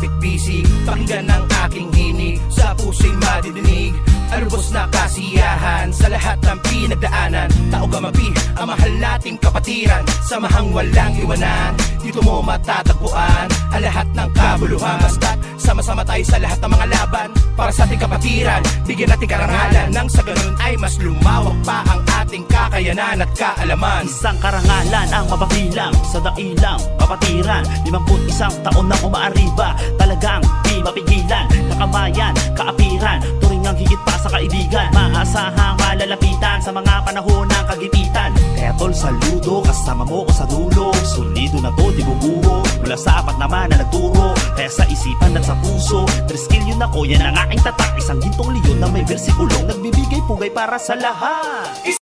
bawat bisig. Pakinggan ang aking hini, sa puso'y madidinig. Alubos na kasiyahan sa lahat ng pinagdaanan. Tao gamapi, ang mahal nating kapatiran. Samahang walang iwanan, dito mo matatagpuan ang lahat ng kabuluhan. Basta't sama-sama tayo sa lahat ng mga laban para sa ating kapatiran. Bigyan natin karangalan nang sa ganun ay mas lumawak pa ang ating kakayanan at kaalaman. Isang karangalan ang mapabilang sa dailang kapatiran. 51 taon nang umaariba, talagang di mapigilan. Kakamayan, kaapiran, turing ang higit pa sa kaibigan. Maasahang malalapitan sa mga panahon ng kagipitan. Kaya tol, saludo, kasama mo ko sa dulo. Solido na to, di bubuho, mula sa apat naman na nagturo. Kaya sa isipan at sa puso, triskill yun ako, yan ang aking tatak. Isang gintong leon na may bersikulong nagbibigay pugay para sa lahat.